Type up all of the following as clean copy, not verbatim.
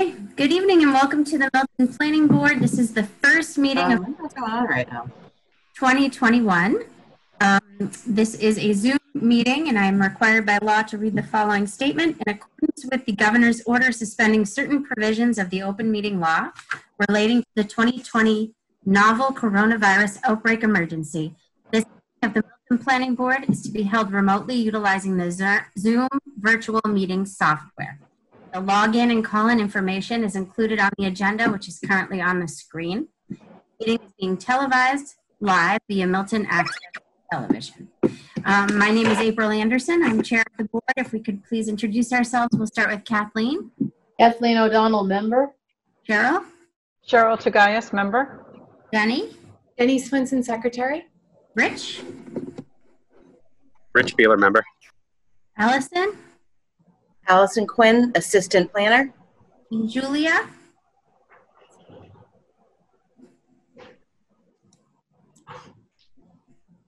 Good evening and welcome to the Milton Planning Board. This is the first meeting of What's going on right now? 2021. This is a Zoom meeting and I am required by law to read the following statement. In accordance with the governor's order suspending certain provisions of the open meeting law relating to the 2020 novel coronavirus outbreak emergency, this meeting of the Milton Planning Board is to be held remotely utilizing the Zoom virtual meeting software. The login and call-in information is included on the agenda, which is currently on the screen. The meeting is being televised live via Milton Access Television. My name is April Anderson. I'm chair of the board. If we could please introduce ourselves, we'll start with Kathleen. Kathleen O'Donnell, member. Cheryl. Cheryl Tagayas, member. Jenny. Jenny Swinson, secretary. Rich. Rich Beeler, member. Allison. Allison Quinn, assistant planner. And Julia.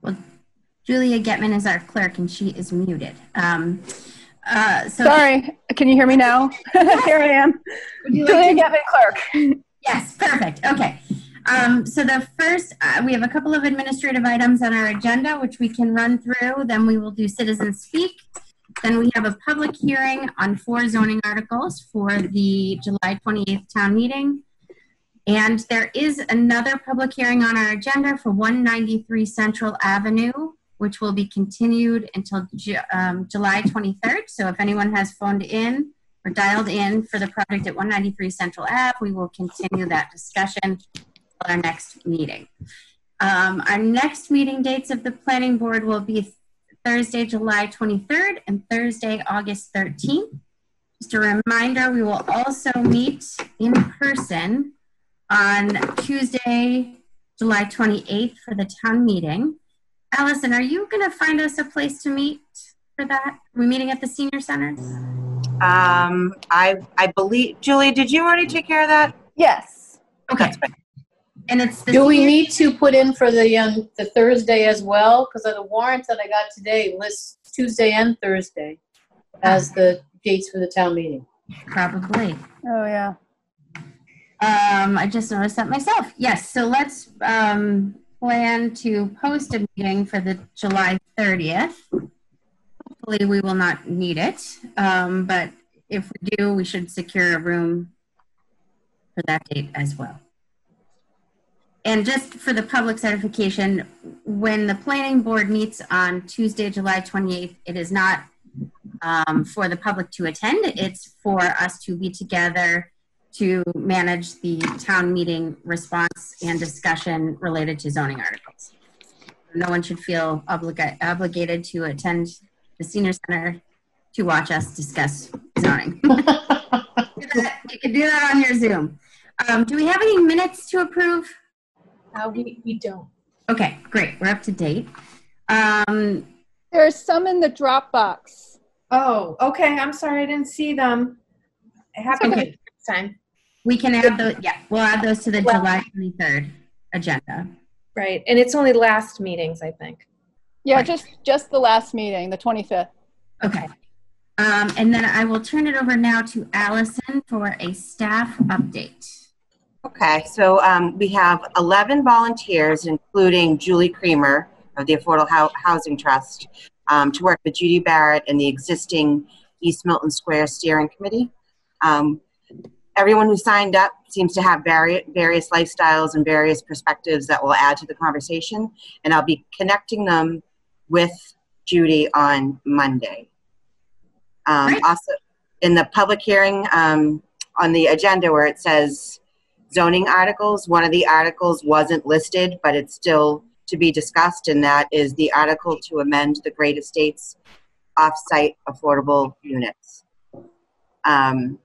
Well, Julia Getman is our clerk and she is muted. Sorry, can you hear me now? Here I am. Julia Getman, clerk. Yes, perfect. Okay. So the first, we have a couple of administrative items on our agenda, which we can run through. Then we will do citizen speak. Then we have a public hearing on 4 zoning articles for the July 28th town meeting. And there is another public hearing on our agenda for 193 Central Avenue, which will be continued until July 23rd. So if anyone has phoned in or dialed in for the project at 193 Central Ave, we will continue that discussion until our next meeting. Our next meeting dates of the planning board will be Thursday, July 23rd and Thursday, August 13th. Just a reminder, we will also meet in person on Tuesday, July 28th for the town meeting. Allison, are you going to find us a place to meet for that? Are we meeting at the senior center? I believe, Julie, did you already take care of that? Yes. Okay. And it's the Do we need to put in for the Thursday as well? Because of the warrants that I got today lists Tuesday and Thursday as the dates for the town meeting. Probably. Oh, yeah. I just noticed that myself. Yes, so let's plan to post a meeting for the July 30th. Hopefully we will not need it, but if we do, we should secure a room for that date as well. And just for the public certification, when the planning board meets on Tuesday, July 28th, it is not for the public to attend. It's for us to be together to manage the town meeting response and discussion related to zoning articles. No one should feel obligated to attend the senior center to watch us discuss zoning. You can do that on your Zoom. Do we have any minutes to approve? We don't. Okay, great. We're up to date. There's some in the Dropbox. Oh, okay. I'm sorry. I didn't see them. It happened next time. We can add those. Yeah, we'll add those to the July 23rd agenda. Right. And it's only last meetings, I think. Yeah, Right. just the last meeting, the 25th. Okay. And then I will turn it over now to Allison for a staff update. Okay, so we have 11 volunteers, including Julie Creamer of the Affordable Housing Trust, to work with Judy Barrett and the existing East Milton Square Steering Committee. Everyone who signed up seems to have various lifestyles and various perspectives that will add to the conversation, and I'll be connecting them with Judy on Monday. Also, in the public hearing on the agenda where it says zoning articles, one of the articles wasn't listed, but it's still to be discussed, and that is the article to amend the Great Estates off-site affordable units. I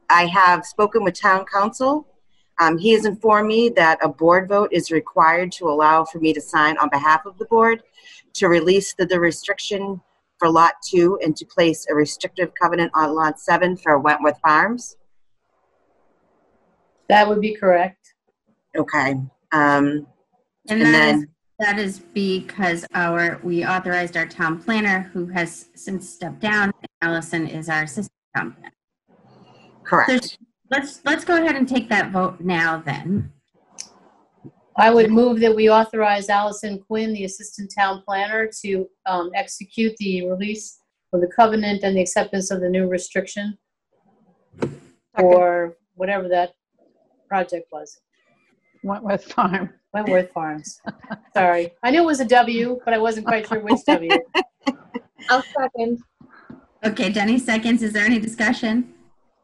have spoken with town council. He has informed me that a board vote is required to allow for me to sign on behalf of the board to release the restriction for Lot 2 and to place a restrictive covenant on Lot 7 for Wentworth Farms. That would be correct. Okay. And that is because we authorized our town planner, who has since stepped down. Allison is our assistant town planner. Correct. Let's go ahead and take that vote now then. I would move that we authorize Allison Quinn, the Assistant Town Planner, to execute the release of the covenant and the acceptance of the new restriction for whatever that project was. Wentworth Farm. Wentworth Farms. Sorry. I knew it was a W, but I wasn't quite sure which W. I'll second. Okay, Jenny seconds. Is there any discussion?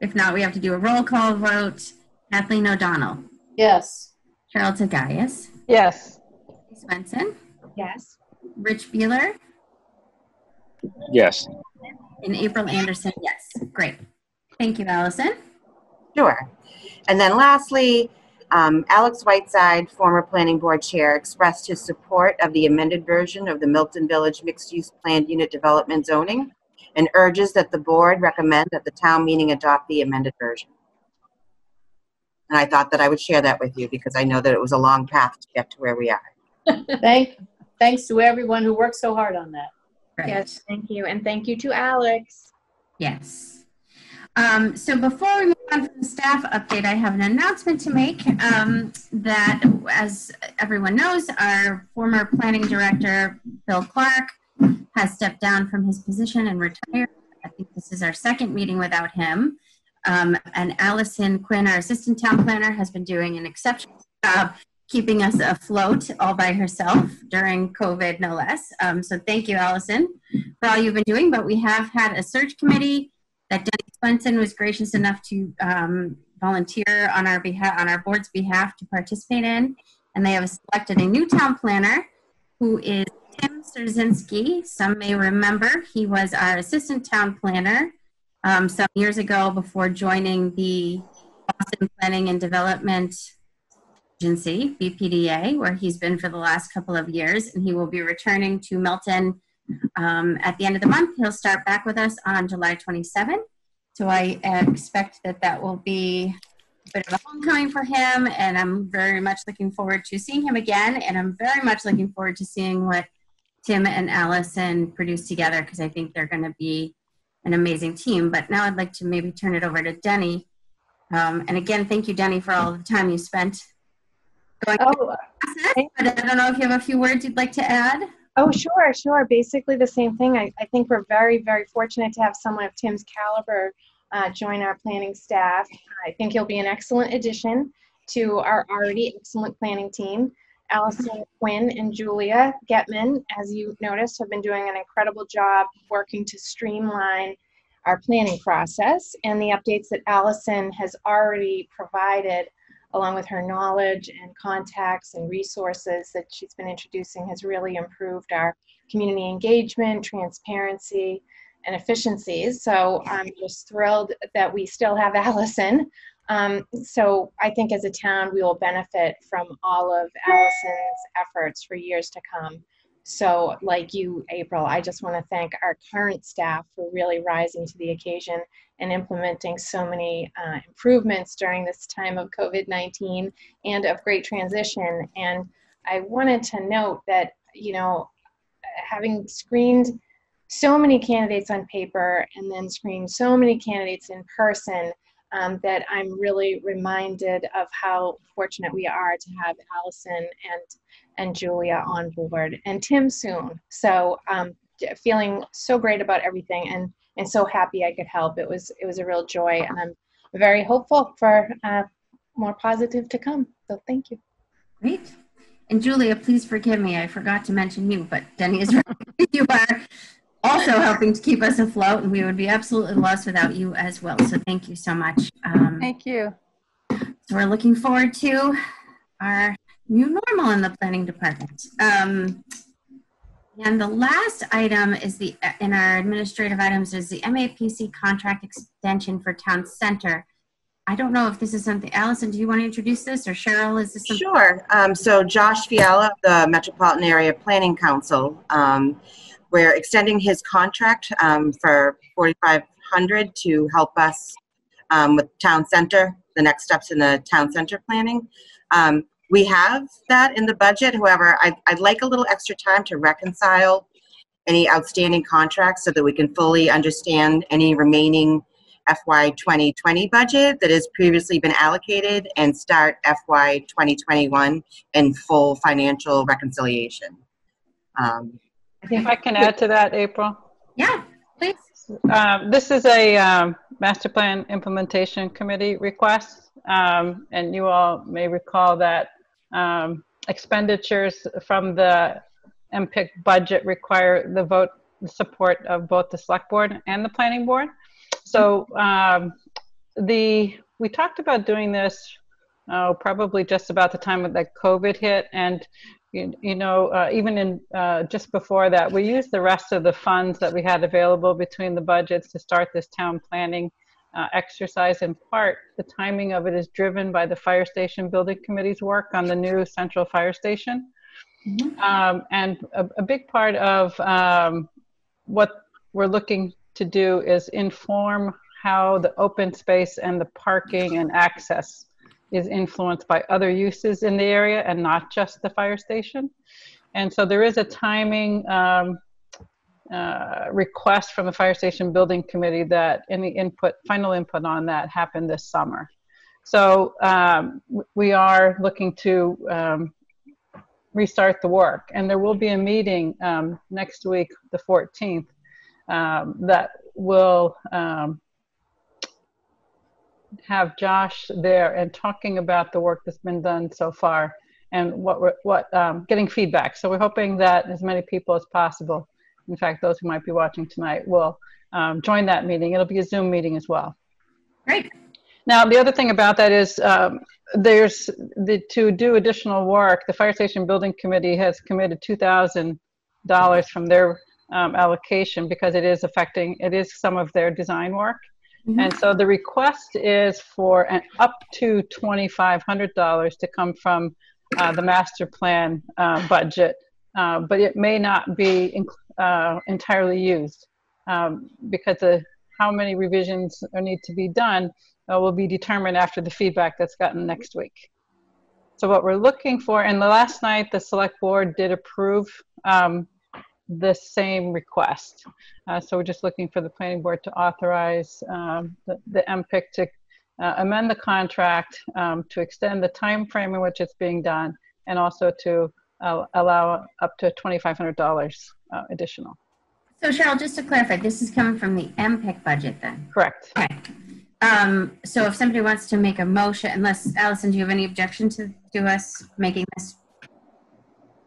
If not, we have to do a roll call vote. Kathleen O'Donnell. Yes. Cheryl Tagayas. Yes. Swenson. Yes. Rich Beeler. Yes. And April Anderson, yes. Great. Thank you, Allison. Sure. And then lastly, Alex Whiteside, former planning board chair, expressed his support of the amended version of the Milton Village mixed-use planned unit development zoning and urges that the board recommend that the town meeting adopt the amended version. And I thought that I would share that with you because I know that it was a long path to get to where we are. Thanks to everyone who worked so hard on that. Great. Yes, thank you. And thank you to Alex. Yes. So before we move on to the staff update, I have an announcement to make that, as everyone knows, our former planning director, Bill Clark, has stepped down from his position and retired. I think this is our second meeting without him. And Allison Quinn, our assistant town planner, has been doing an exceptional job keeping us afloat all by herself during COVID, no less. So thank you, Allison, for all you've been doing. But we have had a search committee that Denny Swenson was gracious enough to volunteer on our behalf, on our board's behalf, to participate in, and they have selected a new town planner who is Tim Szerzinski. Some may remember he was our assistant town planner some years ago before joining the Boston Planning and Development Agency, BPDA, where he's been for the last couple of years, and he will be returning to Milton at the end of the month. He'll start back with us on July 27th. So I expect that that will be a bit of a homecoming for him, and I'm very much looking forward to seeing him again, and I'm very much looking forward to seeing what Tim and Allison produce together, because I think they're going to be an amazing team. But now I'd like to maybe turn it over to Denny. And again, thank you, Denny, for all the time you spent going through the process. But I don't know if you have a few words you'd like to add. Oh, sure. Basically the same thing. I think we're very, very fortunate to have someone of Tim's caliber join our planning staff. I think he'll be an excellent addition to our already excellent planning team. Allison Quinn and Julia Getman, as you noticed, have been doing an incredible job working to streamline our planning process, and the updates that Allison has already provided, along with her knowledge and contacts and resources that she's been introducing, has really improved our community engagement, transparency, and efficiencies. So I'm just thrilled that we still have Allison. So I think as a town, we will benefit from all of Allison's efforts for years to come. So like you, April, I just want to thank our current staff for really rising to the occasion and implementing so many improvements during this time of COVID-19 and of great transition. And I wanted to note that, you know, having screened so many candidates on paper and then screened so many candidates in person, that I'm really reminded of how fortunate we are to have Allison and Julia on board, and Tim soon. So feeling so great about everything, and so happy I could help. It was a real joy, and I'm very hopeful for more positive to come. So thank you. Great. And Julia, please forgive me, I forgot to mention you, but Denny is right. You are also helping to keep us afloat, and we would be absolutely lost without you as well. So thank you so much. Thank you. So we're looking forward to our new normal in the planning department. And the last item is in our administrative items is the MAPC contract extension for Town Center. I don't know if this is something, Allison, do you want to introduce this, or Cheryl, is this something? Sure. So Josh Fiala of the Metropolitan Area Planning Council, we're extending his contract for $4,500 to help us with Town Center, the next steps in the Town Center planning. We have that in the budget. However, I'd like a little extra time to reconcile any outstanding contracts so that we can fully understand any remaining FY 2020 budget that has previously been allocated and start FY 2021 in full financial reconciliation. If I can add to that, April. Yeah, please. This is a Master Plan Implementation Committee request, and you all may recall that expenditures from the MPIC budget require the support of both the Select Board and the Planning Board. So we talked about doing this probably just about the time that COVID hit, and even in just before that, we used the rest of the funds that we had available between the budgets to start this town planning exercise. In part, the timing of it is driven by the Fire Station Building Committee's work on the new central fire station. Mm-hmm. And a big part of what we're looking to do is inform how the open space and the parking and access is influenced by other uses in the area and not just the fire station. And so there is a timing request from the Fire Station Building Committee that any final input on that happened this summer. So we are looking to restart the work, and there will be a meeting next week, the 14th, that will have Josh there and talking about the work that's been done so far and getting feedback. So we're hoping that as many people as possible, in fact, those who might be watching tonight, will join that meeting. It'll be a Zoom meeting as well. Great. Now, the other thing about that is to do additional work, the Fire Station Building Committee has committed $2,000 from their allocation because it is some of their design work. Mm-hmm. And so the request is for an up to $2,500 to come from the master plan budget, but it may not be entirely used because how many revisions need to be done will be determined after the feedback that's gotten next week. So what we're looking for, and last night the Select Board did approve the same request. So we're just looking for the Planning Board to authorize the MPIC to amend the contract to extend the time frame in which it's being done, and also to allow up to $2,500 additional. So Cheryl, just to clarify, this is coming from the MPIC budget then? Correct. Okay. So if somebody wants to make a motion, unless, Allison, do you have any objection to us making this?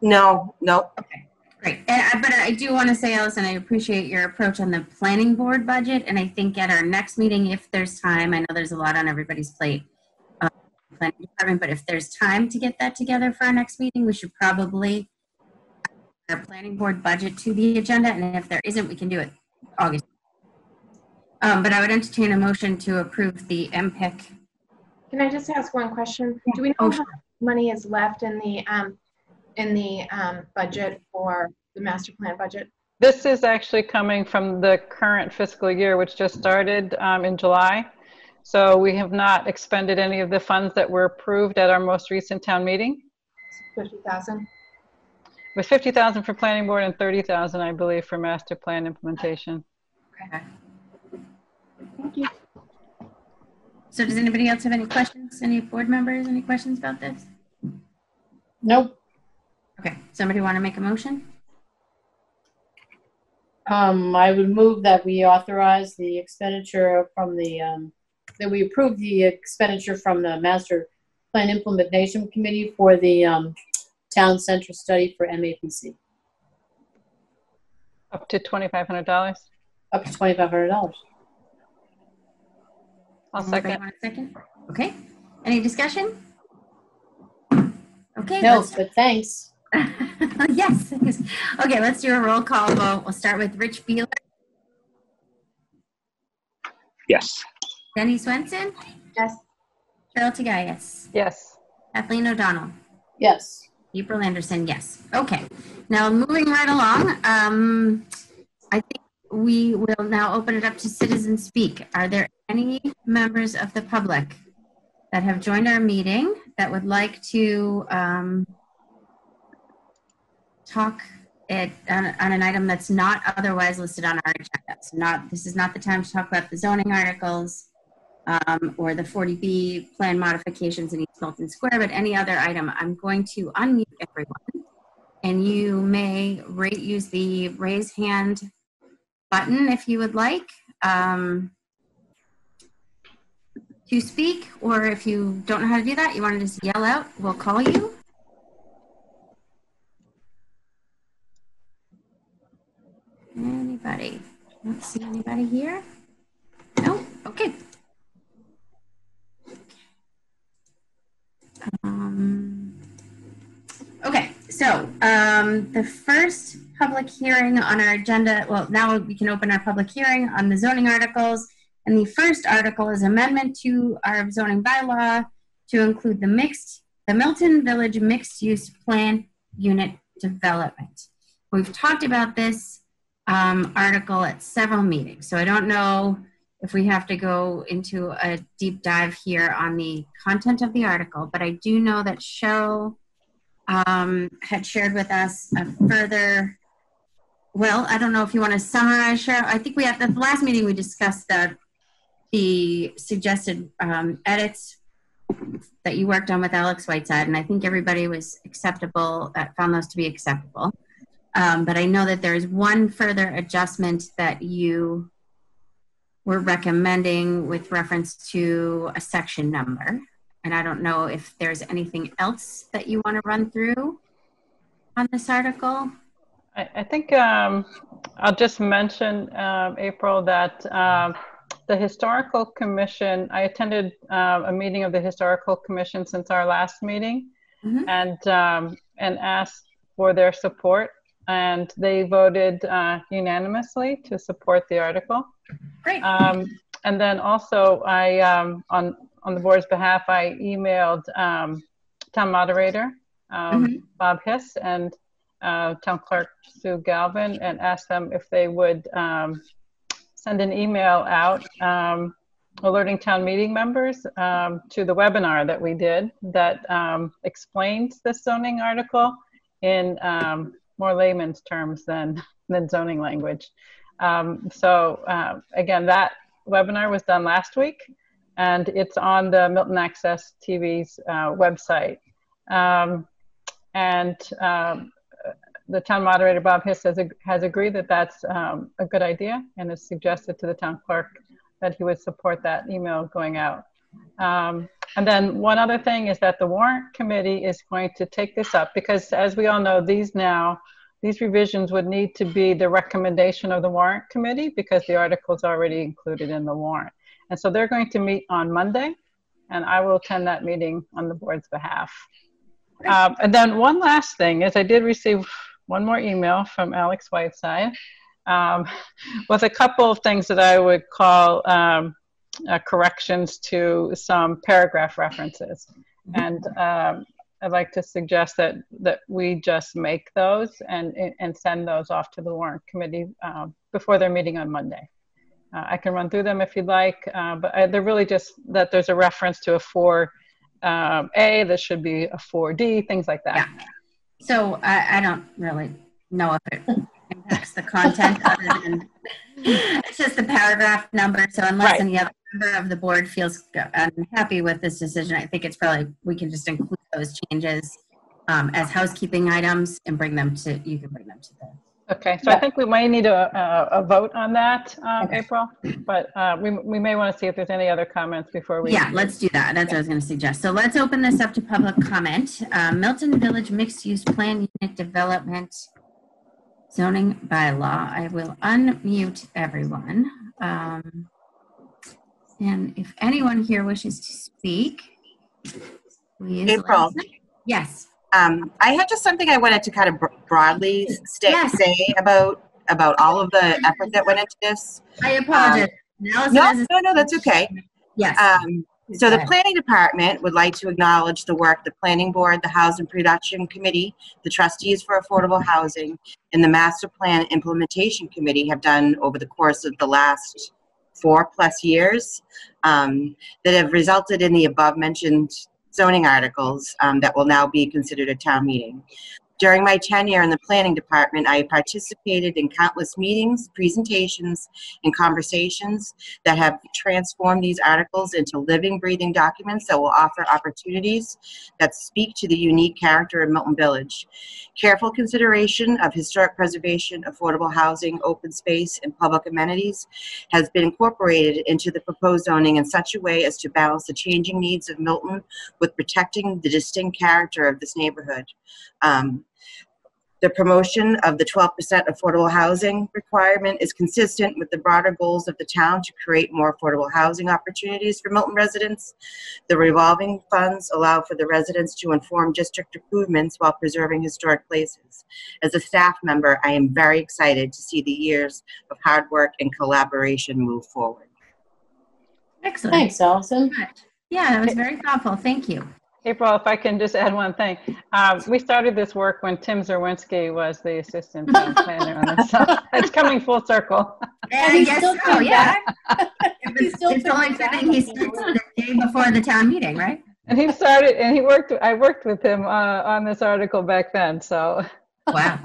No. Okay. Great. But I do want to say, Allison, I appreciate your approach on the planning board budget. And I think at our next meeting, if there's time, I know there's a lot on everybody's plate, planning department, but if there's time to get that together for our next meeting, we should probably add our planning board budget to the agenda. And if there isn't, we can do it August. But I would entertain a motion to approve the MPIC. Can I just ask one question? Yeah. Do we know how much money is left in the budget for the master plan budget? This is actually coming from the current fiscal year, which just started in July. So we have not expended any of the funds that were approved at our most recent town meeting. 50,000. It was 50,000 for planning board and 30,000, I believe, for master plan implementation. Okay. Thank you. So does anybody else have any questions? Any board members, any questions about this? Nope. Okay, somebody want to make a motion? I would move that we authorize the expenditure from the, that we approve the expenditure from the Master Plan Implementation Committee for the Town Center study for MAPC. Up to $2,500? Up to $2,500. I'll second. Want a second? Okay. Any discussion? Okay. No, but thanks. Yes. Okay, let's do a roll call vote. We'll start with Rich Beeler. Yes. Denny Swenson. Yes. Cheryl Tagayas. Yes. Kathleen O'Donnell. Yes. April Anderson, yes. Okay. Now moving right along, I think we will now open it up to citizen speak. Are there any members of the public that have joined our meeting that would like to talk on an item that's not otherwise listed on our agenda. So this is not the time to talk about the zoning articles or the 40B plan modifications in East Milton Square, but any other item. I'm going to unmute everyone, and you may use the raise hand button if you would like to speak, or if you don't know how to do that, you want to just yell out, we'll call you. Anybody? I don't see anybody here. No? Okay. Okay, so the first public hearing on our agenda, well, now we can open our public hearing on the zoning articles. And the first article is amendment to our zoning bylaw to include the Milton Village Mixed Use Plan Unit Development. We've talked about this article at several meetings, so I don't know if we have to go into a deep dive here on the content of the article, but I do know that Cheryl had shared with us a further, well, I don't know if you want to summarize, Cheryl. I think at the last meeting we discussed the suggested edits that you worked on with Alex Whiteside, and I think everybody was found those to be acceptable. But I know that there is one further adjustment that you were recommending with reference to a section number. And I don't know if there's anything else that you want to run through on this article. I think I'll just mention, April, that the Historical Commission, I attended a meeting of the Historical Commission since our last meeting, and asked for their support, and they voted unanimously to support the article. Great. And then also, I on the board's behalf, I emailed town moderator Bob Hiss and town clerk Sue Galvin, and asked them if they would send an email out alerting town meeting members to the webinar that we did that explains this zoning article in more layman's terms than zoning language. So again, that webinar was done last week, and it's on the Milton Access TV's website. The town moderator, Bob Hiss, has agreed that that's a good idea, and has suggested to the town clerk that he would support that email going out. And then one other thing is that the warrant committee is going to take this up, because as we all know, these revisions would need to be the recommendation of the warrant committee, because the article is already included in the warrant. And so they're going to meet on Monday, and I will attend that meeting on the board's behalf. And then one last thing is I did receive one more email from Alex Whiteside with a couple of things that I would call corrections to some paragraph references. And I'd like to suggest that we just make those and send those off to the warrant committee before their meeting on Monday. I can run through them if you'd like, but they're really just that there's a reference to a 4A, that should be a 4D, things like that. Yeah. So I don't really know if it impacts the content other than it's just the paragraph number. So unless any other member of the board feels unhappy with this decision, I think it's probably, we can just include those changes as housekeeping items and bring them to, you can bring them to the. Okay, so I think we might need a vote on that, April, but we may want to see if there's any other comments before we. Yeah, let's do that. That's what I was going to suggest. So let's open this up to public comment. Milton Village Mixed Use Plan Unit Development Zoning Bylaw. I will unmute everyone. And if anyone here wishes to speak, please. April. Yes. I had just something I wanted to kind of broadly say about all of the effort that went into this. I apologize. No, that's okay. Yes. So the planning department would like to acknowledge the work the planning board, the housing production committee, the trustees for affordable housing, and the master plan implementation committee have done over the course of the last 4+ years that have resulted in the above mentioned zoning articles that will now be considered a town meeting. During my tenure in the planning department, I participated in countless meetings, presentations, and conversations that have transformed these articles into living, breathing documents that will offer opportunities that speak to the unique character of Milton Village. Careful consideration of historic preservation, affordable housing, open space, and public amenities has been incorporated into the proposed zoning in such a way as to balance the changing needs of Milton with protecting the distinct character of this neighborhood. The promotion of the 12% affordable housing requirement is consistent with the broader goals of the town to create more affordable housing opportunities for Milton residents. The revolving funds allow for the residents to inform district improvements while preserving historic places. As a staff member, I am very excited to see the years of hard work and collaboration move forward. Excellent. Thanks, Allison. Yeah, that was very thoughtful. Thank you. April, if I can just add one thing. We started this work when Tim Zerwinski was the assistant planner on it, so it's coming full circle. Yeah, I guess so, yeah. It's only fitting he starts the day before the town meeting, right? And he started, and I worked with him on this article back then, so. Wow.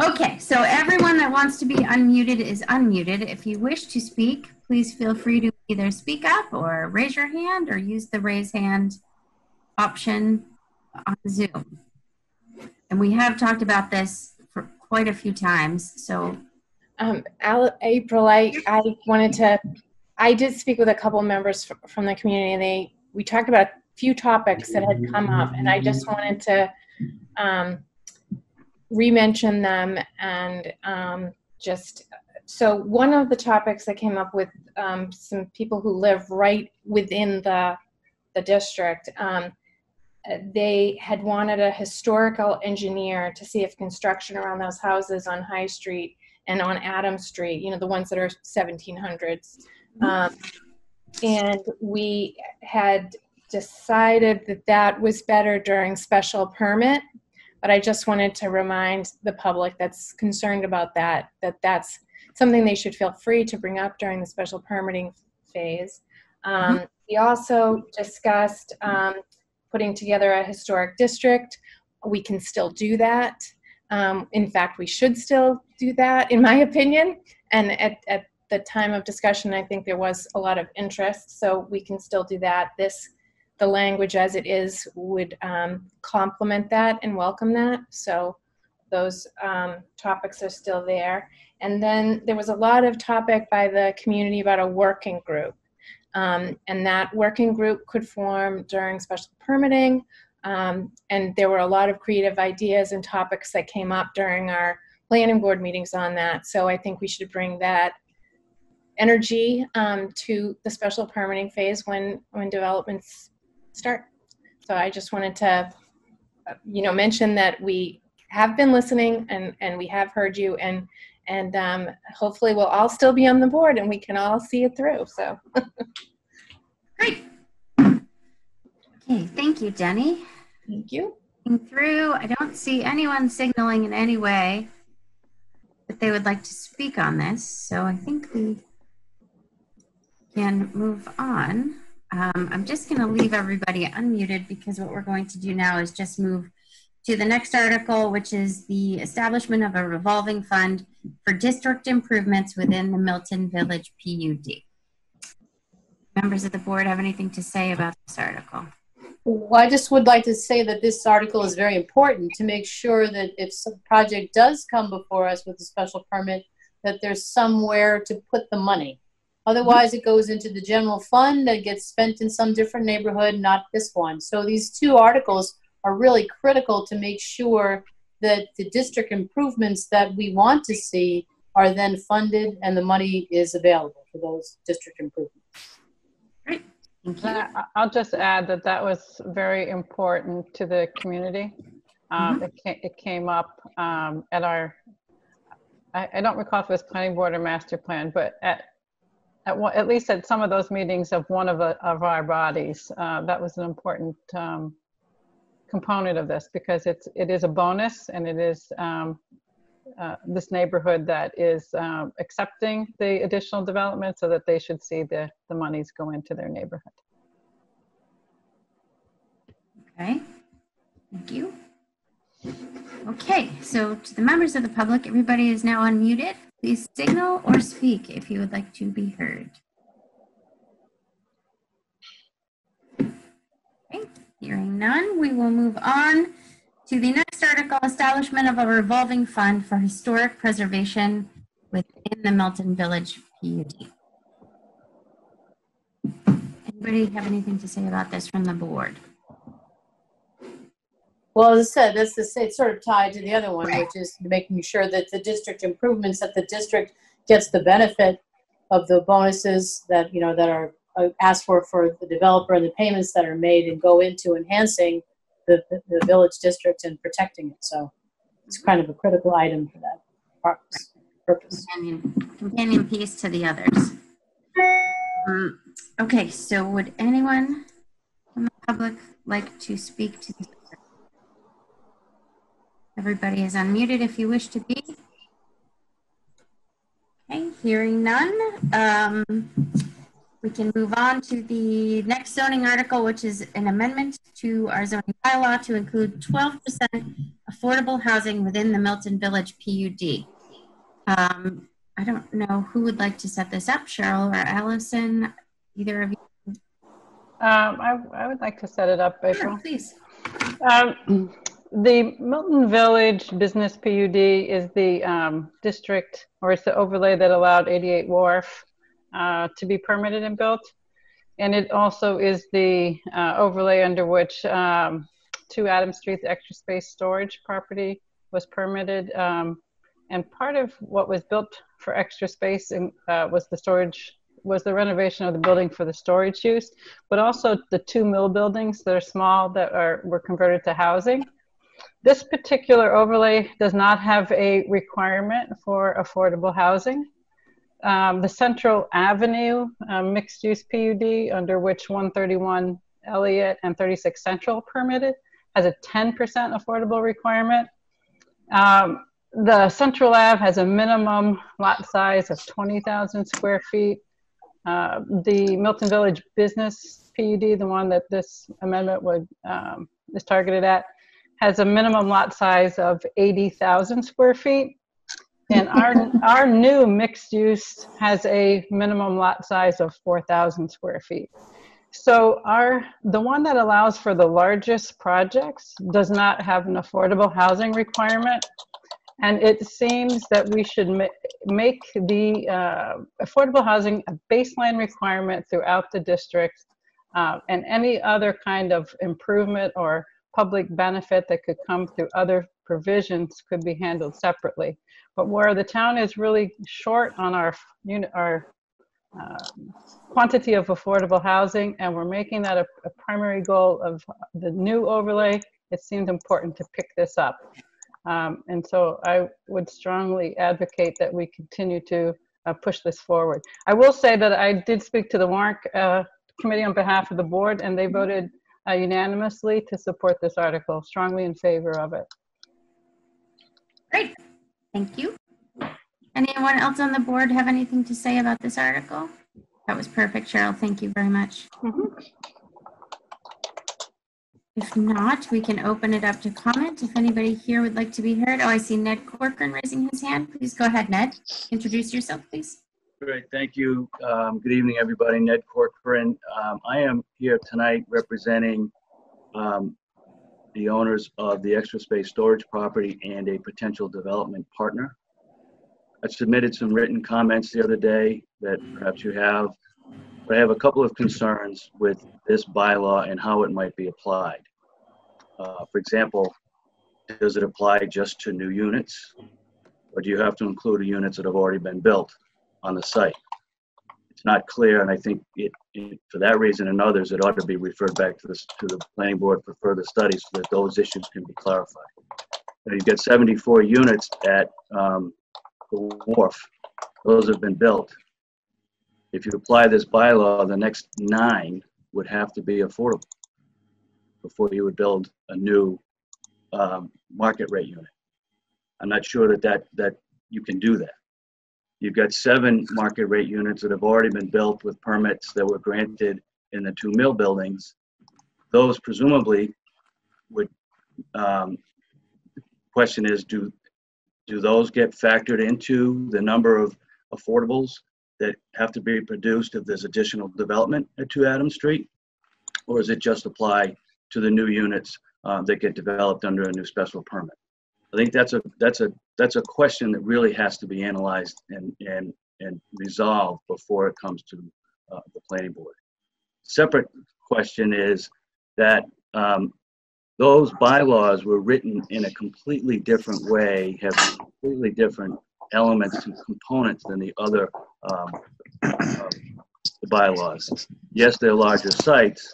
Okay, so everyone that wants to be unmuted is unmuted. If you wish to speak, please feel free to either speak up or raise your hand or use the raise hand option on Zoom. And we have talked about this for quite a few times. So, April, I did speak with a couple members from the community, and we talked about a few topics that had come up, and I just wanted to re-mention them. And so one of the topics that came up with some people who live right within the district, they had wanted a historical engineer to see if construction around those houses on High Street and on Adam Street, you know, the ones that are 1700s. And we had decided that that was better during special permit, but I just wanted to remind the public that's concerned about that that's something they should feel free to bring up during the special permitting phase. We also discussed putting together a historic district. We can still do that. In fact, we should still do that, in my opinion. And at the time of discussion, I think there was a lot of interest, so we can still do that. The language as it is would complement that and welcome that. So those topics are still there. And then there was a lot of topic by the community about a working group. And that working group could form during special permitting. And there were a lot of creative ideas and topics that came up during our planning board meetings on that. So I think we should bring that energy to the special permitting phase when developments start. So I just wanted to, mention that we have been listening and we have heard you, and hopefully we'll all still be on the board and we can all see it through. So great. Okay, thank you, Jenny. thank you. Through, I don't see anyone signaling in any way that they would like to speak on this, so I think we can move on. I'm just going to leave everybody unmuted because what we're going to do now is just move to the next article, which is the establishment of a revolving fund for district improvements within the Milton Village PUD. Members of the board have anything to say about this article? Well, I just would like to say that this article is very important to make sure that if some project does come before us with a special permit, that there's somewhere to put the money. Otherwise, it goes into the general fund that gets spent in some different neighborhood, not this one. So these two articles are really critical to make sure that the district improvements that we want to see are then funded and the money is available for those district improvements. Great. Thank you. I'll just add that was very important to the community. It came up at our, I don't recall if it was planning board or master plan, but at least at some of those meetings of one of our bodies, that was an important component of this, because it is a bonus, and it is this neighborhood that is accepting the additional development, so that they should see the monies go into their neighborhood. Okay, thank you. Okay, so to the members of the public, everybody is now unmuted. Please signal or speak if you would like to be heard. Okay, hearing none, we will move on to the next article, establishment of a revolving fund for historic preservation within the Milton Village PUD. Anybody have anything to say about this from the board? Well, as I said, it's sort of tied to the other one, which is making sure that the district improvements, that the district gets the benefit of the bonuses that, you know, that are asked for the developer, and the payments that are made and go into enhancing the village district and protecting it. So it's kind of a critical item for that purpose. Companion piece to the others. Okay, so would anyone from the public like to speak to this? Everybody is unmuted if you wish to be. Okay, hearing none. We can move on to the next zoning article, which is an amendment to our zoning bylaw to include 12% affordable housing within the Milton Village PUD. I don't know who would like to set this up, Cheryl or Allison, either of you. I would like to set it up, April. Sure, please. The Milton Village Business PUD is the district, or it's the overlay that allowed 88 Wharf to be permitted and built. And it also is the overlay under which 2 Adams Street, the extra space storage property, was permitted. And part of what was built for extra space was the renovation of the building for the storage use, but also the 2 mill buildings that are small that were converted to housing. This particular overlay does not have a requirement for affordable housing. The Central Avenue mixed-use PUD, under which 131 Elliott and 36 Central permitted, has a 10% affordable requirement. The Central Ave has a minimum lot size of 20,000 square feet. The Milton Village Business PUD, the one that this amendment is targeted at, has a minimum lot size of 80,000 square feet. And our new mixed use has a minimum lot size of 4,000 square feet. So the one that allows for the largest projects does not have an affordable housing requirement. And it seems that we should make the affordable housing a baseline requirement throughout the district, and any other kind of improvement or public benefit that could come through other provisions could be handled separately. But where the town is really short on our quantity of affordable housing, and we're making that a primary goal of the new overlay, it seemed important to pick this up. And so I would strongly advocate that we continue to push this forward. I will say that I did speak to the warrant committee on behalf of the board, and they voted unanimously to support this article, strongly in favor of it. Great, thank you. Anyone else on the board have anything to say about this article? That was perfect, Cheryl. Thank you very much. If not, we can open it up to comment. If anybody here would like to be heard. Oh, I see Ned Corcoran raising his hand. Please go ahead, Ned. Introduce yourself, please. Great, thank you. Good evening, everybody. Ned Corcoran. I am here tonight representing the owners of the extra space storage property and a potential development partner. I submitted some written comments the other day that perhaps you have, but I have a couple of concerns with this bylaw and how it might be applied. For example, does it apply just to new units, or do you have to include units that have already been built on the site? It's not clear, and I think for that reason and others, it ought to be referred back to the planning board for further studies so that those issues can be clarified. Now, you've got 74 units at the wharf. Those have been built. If you apply this bylaw, the next 9 would have to be affordable before you would build a new market rate unit. I'm not sure that you can do that. You've got 7 market rate units that have already been built with permits that were granted in the 2 mill buildings. Those presumably would question is, do those get factored into the number of affordables that have to be produced if there's additional development at 2 Adams Street? Or is it just apply to the new units that get developed under a new special permit? I think that's a question that really has to be analyzed and resolved before it comes to the planning board. Separate question is that those bylaws were written in a completely different way, have completely different elements and components than the other the bylaws. Yes, they're larger sites,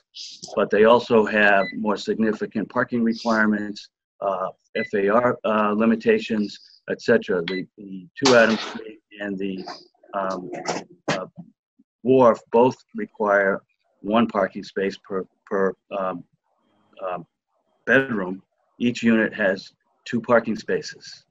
but they also have more significant parking requirements, FAR limitations, etc. The 2 Adams Street and the Wharf both require 1 parking space per bedroom. Each unit has 2 parking spaces.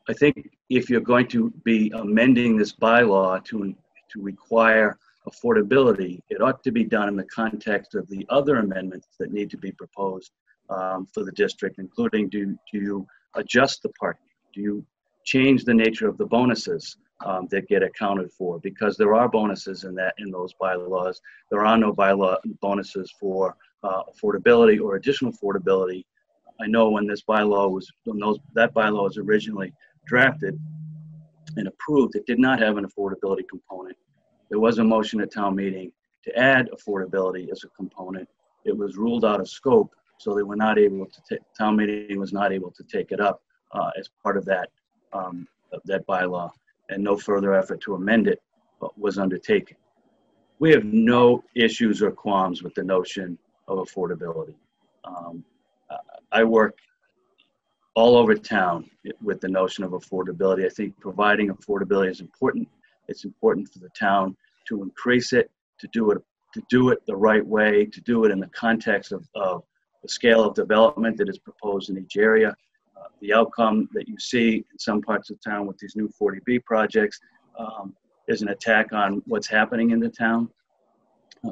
I think if you're going to be amending this bylaw to require affordability, it ought to be done in the context of the other amendments that need to be proposed for the district, including do you adjust the parking? Do you change the nature of the bonuses that get accounted for? Because there are bonuses in those bylaws. There are no bonuses for affordability or additional affordability. I know when that bylaw was originally drafted and approved, it did not have an affordability component. There was a motion at town meeting to add affordability as a component. It was ruled out of scope, so they were not able to. Town meeting was not able to take it up as part of that bylaw, and no further effort to amend it was undertaken. We have no issues or qualms with the notion of affordability. I work all over town with the notion of affordability. I think providing affordability is important. It's important for the town to increase it, to do it the right way, to do it in the context of the scale of development that is proposed in each area. The outcome that you see in some parts of town with these new 40B projects is an attack on what's happening in the town.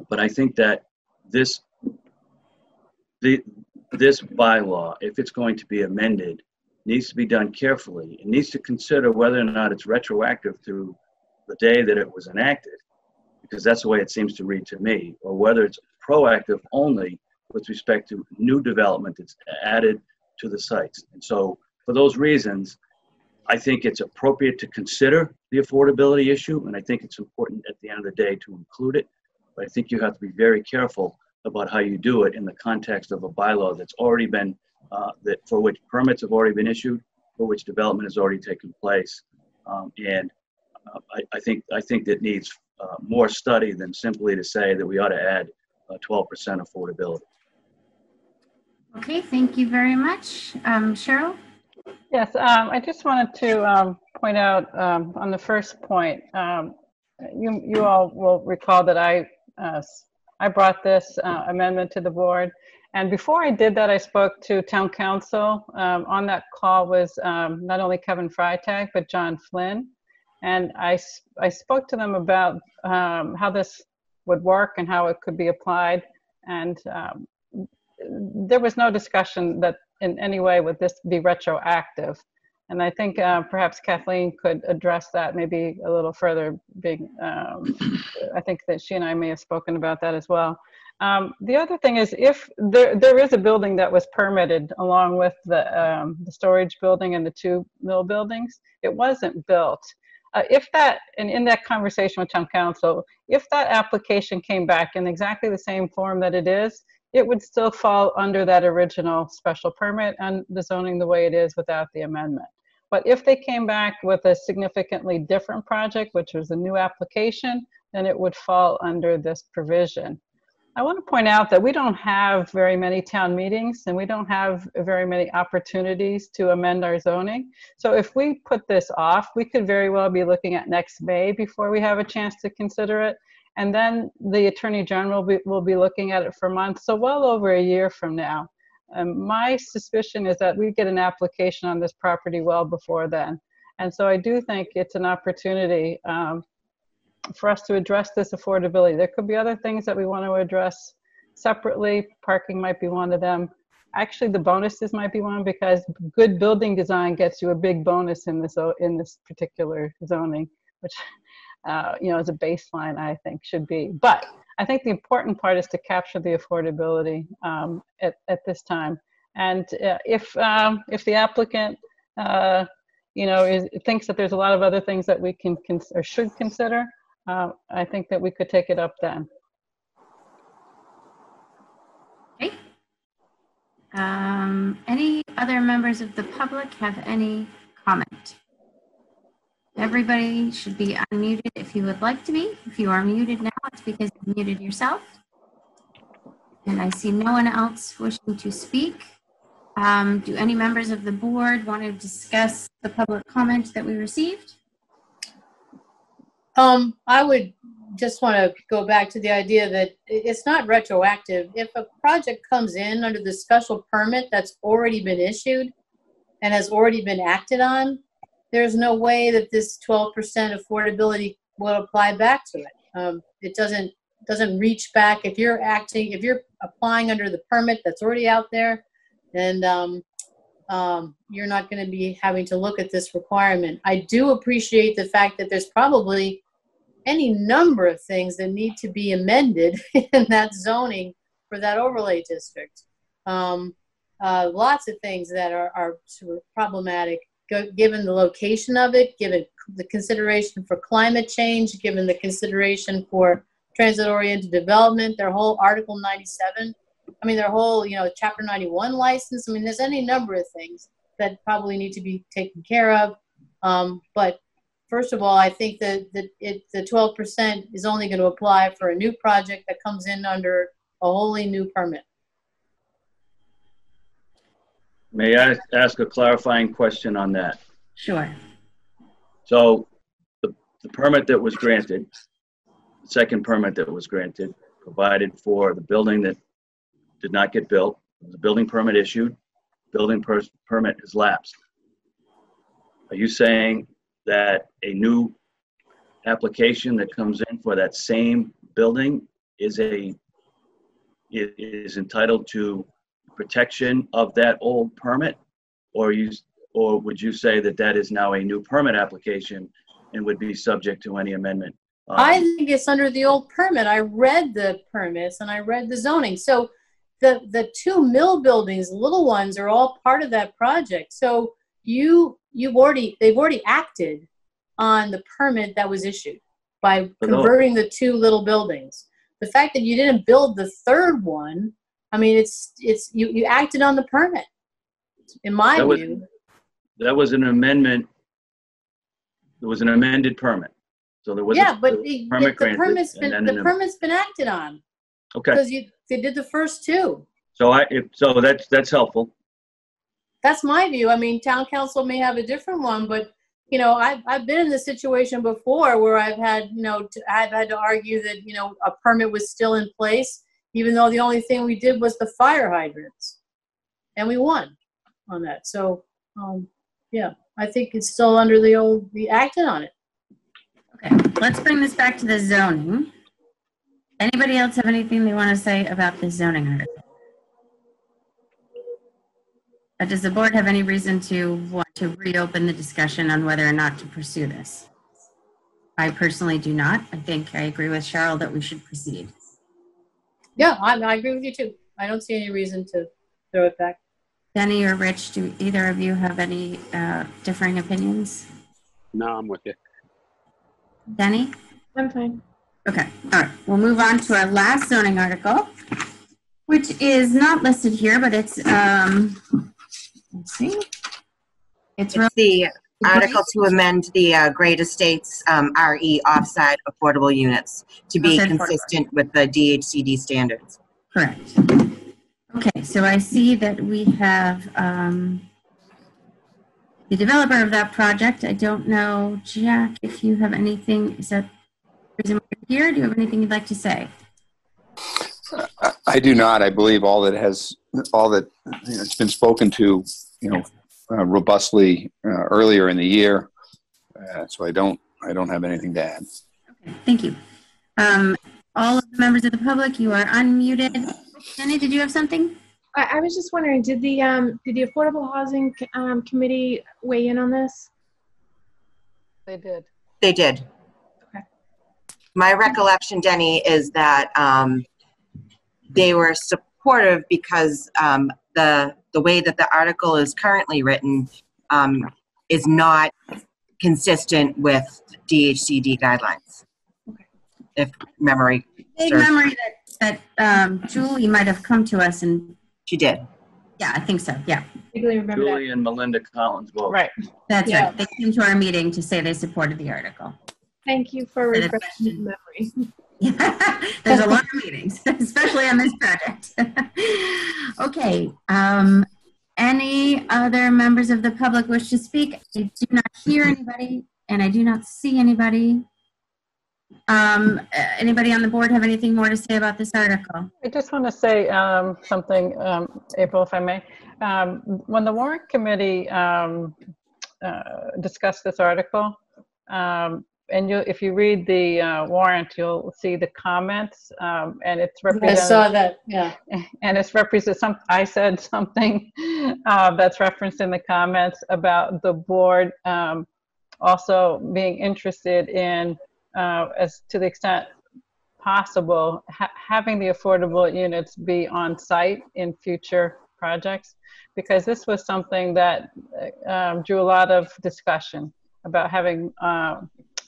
But I think that this bylaw, if it's going to be amended, needs to be done carefully. It needs to consider whether or not it's retroactive to the day that it was enacted, because that's the way it seems to read to me, or whether it's proactive only with respect to new development that's added to the sites. And so for those reasons, I think it's appropriate to consider the affordability issue, and I think it's important at the end of the day to include it. But I think you have to be very careful about how you do it in the context of a bylaw that's already been, for which permits have already been issued, for which development has already taken place. I think that needs more study than simply to say that we ought to add 12% affordability. Okay, thank you very much. Cheryl? Yes, I just wanted to point out on the first point, you all will recall that I brought this amendment to the board. And before I did that, I spoke to town council. On that call was not only Kevin Freitag, but John Flynn. And I spoke to them about how this would work and how it could be applied. And there was no discussion that in any way would this be retroactive. And I think perhaps Kathleen could address that maybe a little further. I think that she and I may have spoken about that as well. The other thing is, if there is a building that was permitted along with the storage building and the 2 mill buildings, it wasn't built. If that, and in that conversation with town council, if that application came back in exactly the same form that it is, it would still fall under that original special permit and the zoning the way it is without the amendment. But if they came back with a significantly different project, which was a new application, then it would fall under this provision. I want to point out that we don't have very many town meetings and we don't have very many opportunities to amend our zoning. So if we put this off, we could very well be looking at next May before we have a chance to consider it. And then the Attorney General will be looking at it for months, so well over a year from now. My suspicion is that we get an application on this property well before then. And so I do think it's an opportunity for us to address this affordability. There could be other things that we want to address separately. Parking might be one of them. actually the bonuses might be one, because good building design gets you a big bonus in this particular zoning, which as a baseline, I think should be. But I think the important part is to capture the affordability at this time. And if the applicant, thinks that there's a lot of other things that we can or should consider, I think that we could take it up then. Okay. Any other members of the public have any comment? Everybody should be unmuted if you would like to be. If you are muted now, it's because you muted yourself. And I see no one else wishing to speak. Do any members of the board want to discuss the public comment that we received? I would just want to go back to the idea that it's not retroactive. If a project comes in under the special permit that's already been issued and has already been acted on, there's no way that this 12% affordability will apply back to it. It doesn't reach back. If you're applying under the permit that's already out there, then you're not going to be having to look at this requirement. I do appreciate the fact that there's probably any number of things that need to be amended in that zoning for that overlay district. Lots of things that are sort of problematic, given the location of it, given the consideration for climate change, given the consideration for transit-oriented development, their whole Article 97, their whole, Chapter 91 license. There's any number of things that probably need to be taken care of. But first of all, I think that the 12% is only going to apply for a new project that comes in under a wholly new permit. May I ask a clarifying question on that? Sure. So the permit that was granted, the second permit that was granted, provided for the building that did not get built. The building permit issued, building permit has lapsed. Are you saying that a new application that comes in for that same building is entitled to protection of that old permit, or would you say that is now a new permit application and would be subject to any amendment? I think it's under the old permit. I read the permits and I read the zoning. So the two mill buildings, little ones, are all part of that project. So they've already acted on the permit that was issued by converting the two little buildings. The fact that you didn't build the third one, you acted on the permit, in my view. That was an amendment. There was an amended permit. So there was the permit's been acted on. Okay. Because they did the first two. So that's helpful. That's my view. Town council may have a different one, but I've been in this situation before where I've had to argue that a permit was still in place, even though the only thing we did was the fire hydrants, and we won on that. So I think it's still under the acted on it. Okay, let's bring this back to the zoning. Anybody else have anything they want to say about the zoning article? Does the board have any reason to want to reopen the discussion on whether or not to pursue this? I personally do not. I think I agree with Cheryl that we should proceed. Yeah, I agree with you too. I don't see any reason to throw it back. Denny or Rich, do either of you have any differing opinions? No, I'm with you. Denny? I'm fine. Okay, all right. We'll move on to our last zoning article, which is not listed here, but it's, let's see. It's the article to amend the Great Estates RE offsite affordable units to be consistent with the DHCD standards. Correct. Okay, so I see that we have the developer of that project. I don't know, Jack, if you have anything. Is that the reason we're here? Do you have anything you'd like to say? I do not. I believe all that it's been spoken to, robustly earlier in the year. So I don't have anything to add. Okay, thank you. All of the members of the public, you are unmuted. Jenny, did you have something? I was just wondering, did the Affordable Housing Committee weigh in on this? They did. They did. Okay. My recollection, Denny, is that they were supportive because the way that the article is currently written is not consistent with DHCD guidelines. Okay. If memory Big serves. memory that Julie might have come to us and. She did. Yeah, I think so. Yeah. I vaguely remember Julie and Melinda Collins both. Right. That's Yeah. right. They came to our meeting to say they supported the article. that. Thank you for refreshing my memory. There's a lot of meetings, especially on this project. Okay. Any other members of the public wish to speak? I do not hear anybody, and I do not see anybody. Anybody on the board have anything more to say about this article? I just want to say something, April, if I may. When the warrant committee discussed this article, and if you read the warrant, you'll see the comments, and it's represented. I saw that, yeah. And it's represented. I said something that's referenced in the comments about the board also being interested in, as to the extent possible, having the affordable units be on site in future projects, because this was something that drew a lot of discussion about having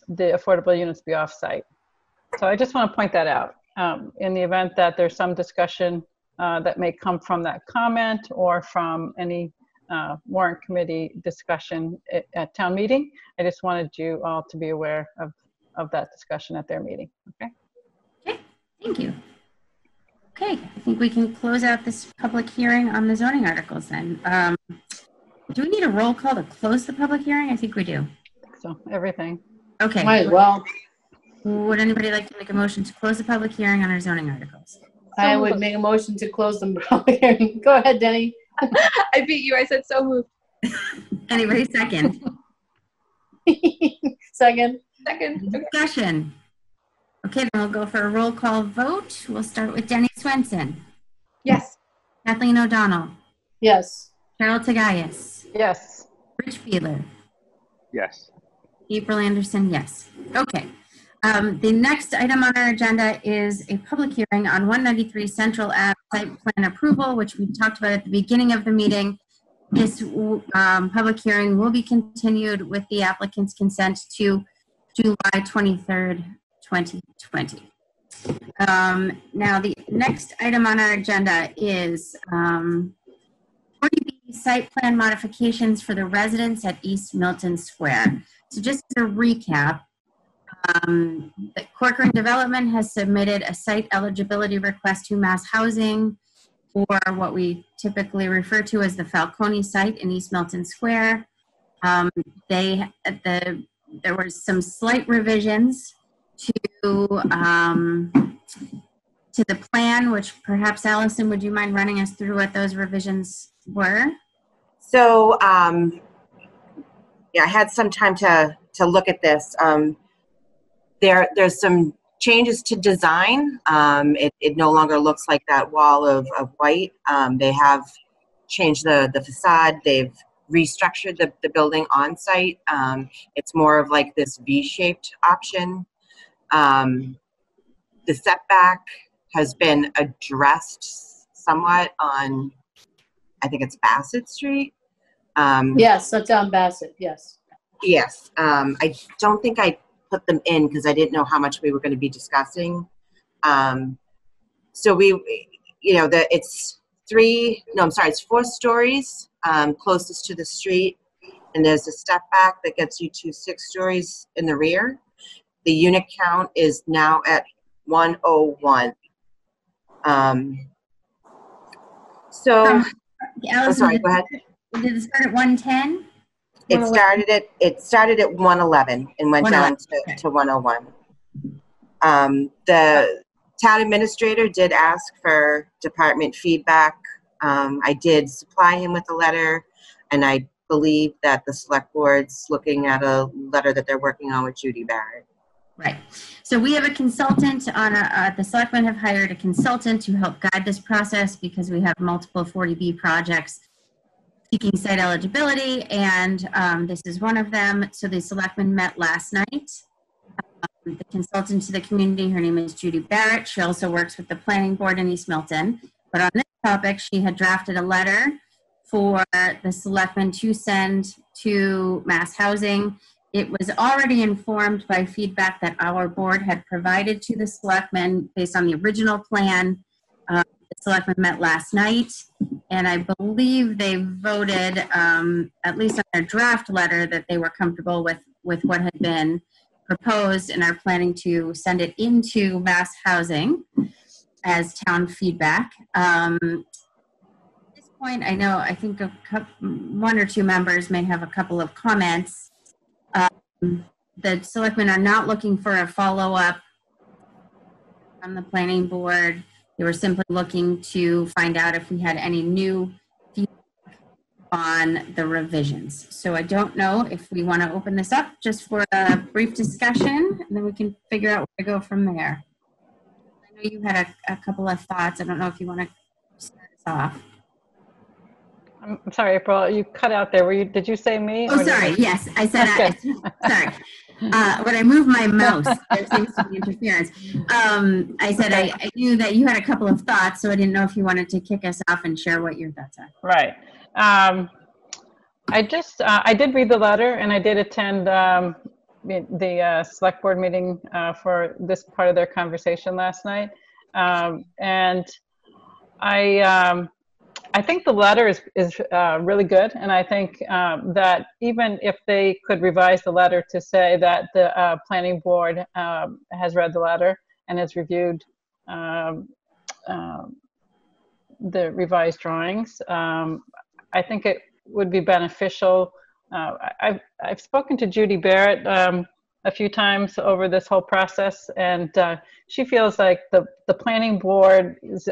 the affordable units be off site. So I just want to point that out in the event that there's some discussion that may come from that comment or from any warrant committee discussion at town meeting. I just wanted you all to be aware of that discussion at their meeting. Okay. Okay, thank you. Okay, I think we can close out this public hearing on the zoning articles then. Do we need a roll call to close the public hearing? I think we do. So everything. Okay. Might as well. Would anybody like to make a motion to close the public hearing on our zoning articles? I would make a motion to close the public hearing. Go ahead, Denny. I beat you. I said so moved. Anybody second? Second. Second. Okay. Discussion. Okay, then we'll go for a roll call vote. We'll start with Denny Swenson, Yes. Kathleen O'Donnell, Yes. Carol Tagayas, Yes. Rich Fiedler, Yes. April Anderson, yes. Okay. The next item on our agenda is a public hearing on 193 Central Ave site plan approval, which we talked about at the beginning of the meeting. This public hearing will be continued with the applicant's consent to July 23rd, 2020. Now, the next item on our agenda is 40B site plan modifications for the residents at East Milton Square. So just as a recap, the Corcoran Development has submitted a site eligibility request to Mass Housing for what we typically refer to as the Falcone site in East Milton Square. There were some slight revisions to the plan, which perhaps Allison, would you mind running us through what those revisions were? So, yeah, I had some time to look at this. There's some changes to design. It no longer looks like that wall of white. They have changed the facade. They've restructured the building on site. It's more of like this V-shaped option. The setback has been addressed somewhat on, I think it's Bassett Street. Yes, that's on Bassett, yes. Yes. I don't think I put them in because I didn't know how much we were going to be discussing. So we, it's 4 stories closest to the street, and there's a step back that gets you to 6 stories in the rear. The unit count is now at 101. Allison, Sorry, go ahead. Did it start at 110? It started at 111 and went down to 101. The town administrator did ask for department feedback. I did supply him with a letter, and I believe that the select board's looking at a letter that they're working on with Judy Barrett. Right. So we have a consultant on the selectmen have hired a consultant to help guide this process because we have multiple 40B projects seeking site eligibility, and this is one of them. So the selectmen met last night. The consultant to the community, her name is Judy Barrett. She also works with the planning board in East Milton. But on this topic, she had drafted a letter for the selectmen to send to Mass Housing. It was already informed by feedback that our board had provided to the selectmen based on the original plan. The selectmen met last night, and I believe they voted, at least on their draft letter, that they were comfortable with what had been proposed and are planning to send it into Mass Housing as town feedback. At this point, I think one or two members may have a couple of comments. The selectmen are not looking for a follow-up from the planning board. They were simply looking to find out if we had any new feedback on the revisions. So I don't know if we want to open this up just for a brief discussion, and then we can figure out where to go from there. I know you had a couple of thoughts. I don't know if you want to start us off. I'm sorry, April, you cut out there. Did you say me? Oh, sorry. Yes, I said, sorry. When I move my mouse, there seems to be interference. I said I knew that you had a couple of thoughts, so I didn't know if you wanted to kick us off and share what your thoughts are. Right. I did read the letter, and I did attend the select board meeting for this part of their conversation last night. And I think the letter is really good, and I think that even if they could revise the letter to say that the planning board has read the letter and has reviewed the revised drawings, I think it would be beneficial. I've spoken to Judy Barrett a few times over this whole process, and she feels like the planning board's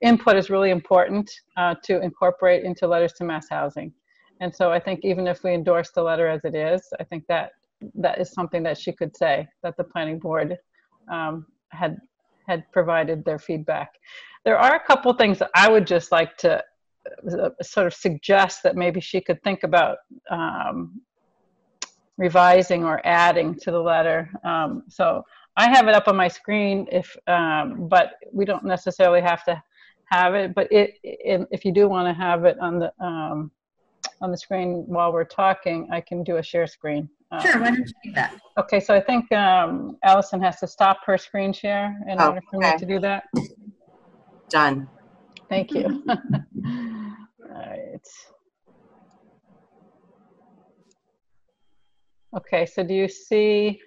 input is really important to incorporate into letters to Mass Housing. And so I think even if we endorse the letter as it is, I think that is something that she could say, that the planning board had provided their feedback. There are a couple things that I would just like to sort of suggest that maybe she could think about revising or adding to the letter. So I have it up on my screen, but we don't necessarily have to have it. But if you do want to have it on the screen while we're talking, I can do a share screen. Sure, why don't you do that? Okay, so I think Allison has to stop her screen share in order for me to do that. Done. Thank you. All right. Okay, so do you see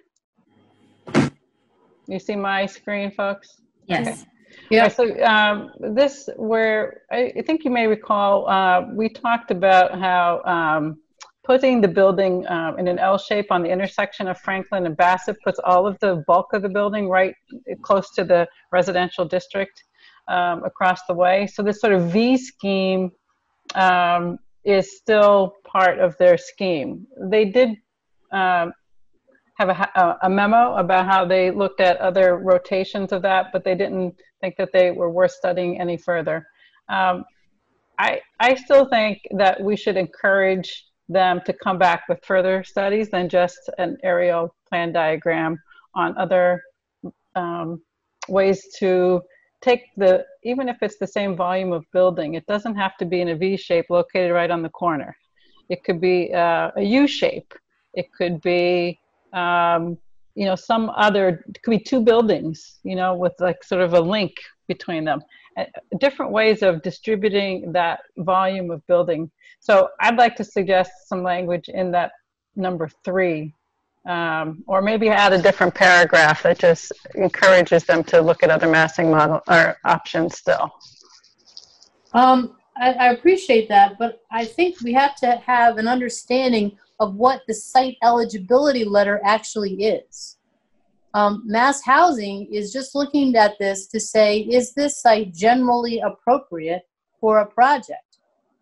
my screen, folks? Yes. Okay. Yeah. So this, where I think you may recall, we talked about how putting the building in an L shape on the intersection of Franklin and Bassett puts all of the bulk of the building right close to the residential district across the way. So this sort of V scheme is still part of their scheme. They did have a memo about how they looked at other rotations of that, but they didn't think that they were worth studying any further. I still think that we should encourage them to come back with further studies than just an aerial plan diagram on other ways to take even if it's the same volume of building, it doesn't have to be in a V shape located right on the corner. It could be a U shape. It could be, some other, it could be two buildings, with like sort of a link between them. Different ways of distributing that volume of building. So I'd like to suggest some language in that number 3, or maybe add a different paragraph that just encourages them to look at other massing model or options still. I appreciate that, but I think we have to have an understanding of what the site eligibility letter actually is. Mass Housing is just looking at this to say, is this site generally appropriate for a project?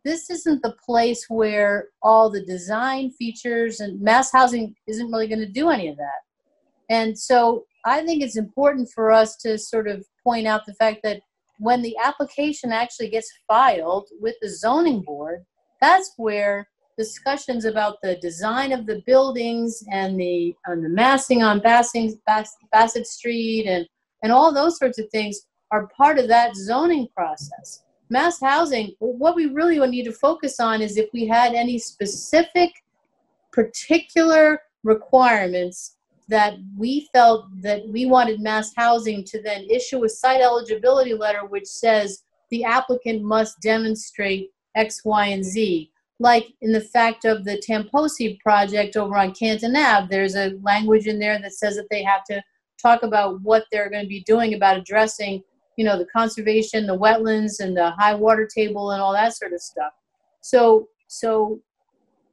This isn't the place where all the design features, and Mass Housing isn't really going to do any of that. And so I think it's important for us to sort of point out the fact that when the application actually gets filed with the zoning board, that's where discussions about the design of the buildings and the massing on Bassett Street and all those sorts of things are part of that zoning process. Mass housing, what we really would need to focus on is if we had any specific particular requirements that we felt that we wanted mass housing to then issue a site eligibility letter which says the applicant must demonstrate X, Y, and Z. Like in the fact of the Tamposi project over on Canton Ave, there's a language in there that says that they have to talk about what they're going to be doing about addressing, you know, the conservation, the wetlands, and the high water table and all that sort of stuff. So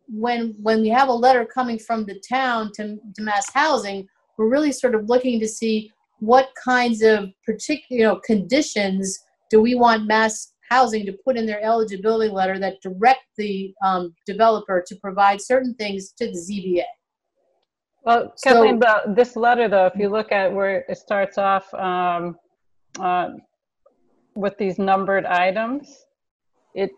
when we have a letter coming from the town to mass housing, we're really sort of looking to see what kinds of particular conditions do we want mass housing to put in their eligibility letter that direct the developer to provide certain things to the ZBA. Well, Kathleen, this letter, though, if you look at where it starts off with these numbered items, a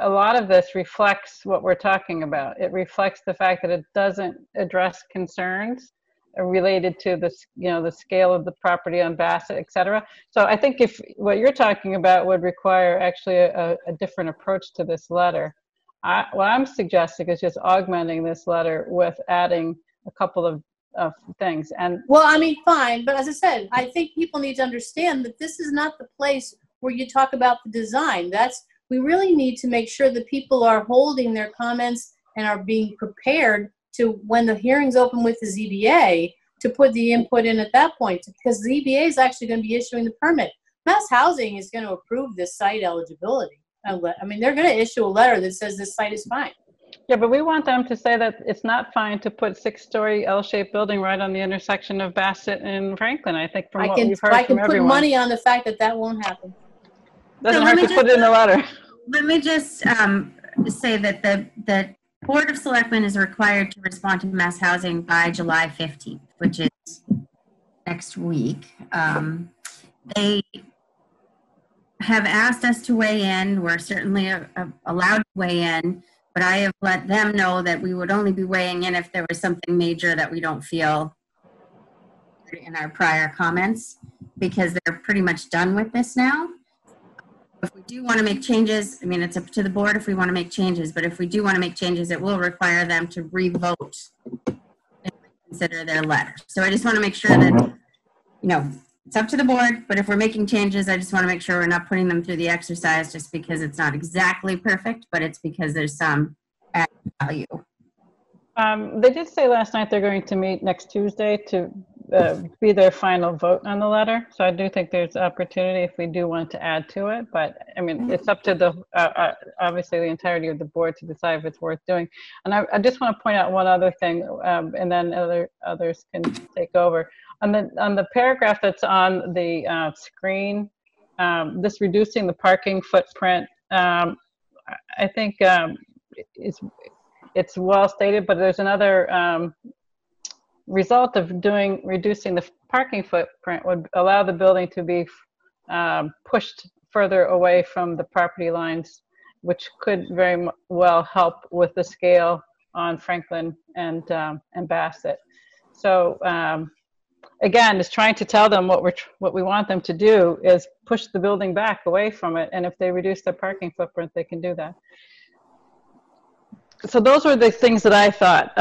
lot of this reflects what we're talking about. It reflects the fact that it doesn't address concerns related to this, the scale of the property on Bassett, et cetera. So I think if what you're talking about would require actually a different approach to this letter. What I'm suggesting is just augmenting this letter with adding a couple of things. And well, I mean, fine, but as I said, I think people need to understand that this is not the place where you talk about the design. We really need to make sure that people are holding their comments and are being prepared to, when the hearing's open with the ZBA, to put the input in at that point, because the ZBA is actually going to be issuing the permit. Mass Housing is going to approve this site eligibility. I mean, they're going to issue a letter that says this site is fine. Yeah, but we want them to say that it's not fine to put 6-story L-shaped building right on the intersection of Bassett and Franklin. I think from what we've heard from everyone. I can put money on the fact that that won't happen. Doesn't hurt to put it in the letter. Let me just say that the Board of Selectmen is required to respond to mass housing by July 15th, which is next week. They have asked us to weigh in. We're certainly allowed to weigh in, but I have let them know that we would only be weighing in if there was something major that we don't feel in our prior comments, because they're pretty much done with this now. If we do want to make changes, I mean, it's up to the board if we want to make changes, but if we do want to make changes, it will require them to re-vote and consider their letter. So I just want to make sure that, it's up to the board, but if we're making changes, I just want to make sure we're not putting them through the exercise just because it's not exactly perfect, but it's because there's some added value. They did say last night they're going to meet next Tuesday to be their final vote on the letter. So I do think there's opportunity if we do want to add to it. But I mean, it's up to the obviously the entirety of the board to decide if it's worth doing. And I just want to point out one other thing, and then others can take over. On the paragraph that's on the screen, this reducing the parking footprint, I think it's well stated, but there's another result of reducing the parking footprint would allow the building to be pushed further away from the property lines, which could very well help with the scale on Franklin and Bassett. So again, is trying to tell them what we want them to do is push the building back away from it, and if they reduce their parking footprint, they can do that. So those were the things that I thought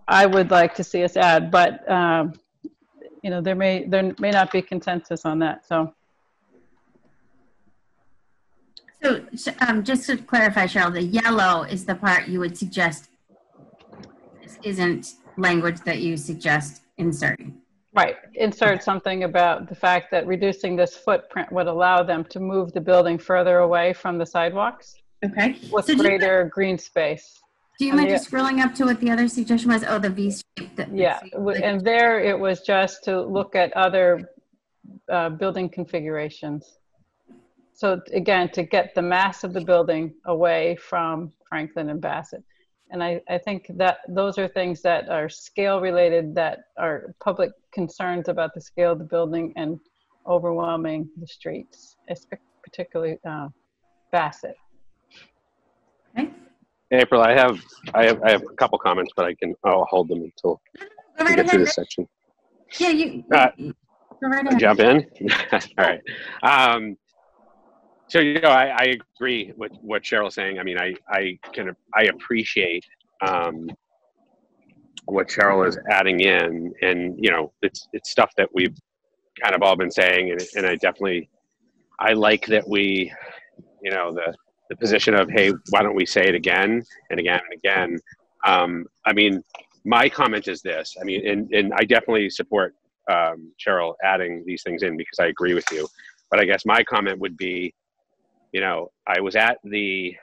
I would like to see us add, but there may not be consensus on that. So just to clarify, Cheryl, the yellow is the part you would suggest this isn't language that you suggest inserting. Right. Insert something about the fact that reducing this footprint would allow them to move the building further away from the sidewalks. Okay. With greater green space. Do you mind just scrolling up to what the other suggestion was? Oh, the V shape. Yeah, and there it was just to look at other building configurations. So again, to get the mass of the building away from Franklin and Bassett. And I think that those are things that are scale related, that are public concerns about the scale of the building and overwhelming the streets, particularly Bassett. Okay. April, I have a couple comments, but I'll hold them until Go we right get through ahead. this section. Yeah, you go right ahead. Jump in. All right. So I agree with what Cheryl's saying. I mean, I appreciate what Cheryl is adding in, and it's stuff that we've kind of all been saying, and I like that we, the position of, hey, why don't we say it again and again and again. I mean, my comment is this. I mean, and I definitely support Cheryl adding these things in because I agree with you. But I guess my comment would be, I was at the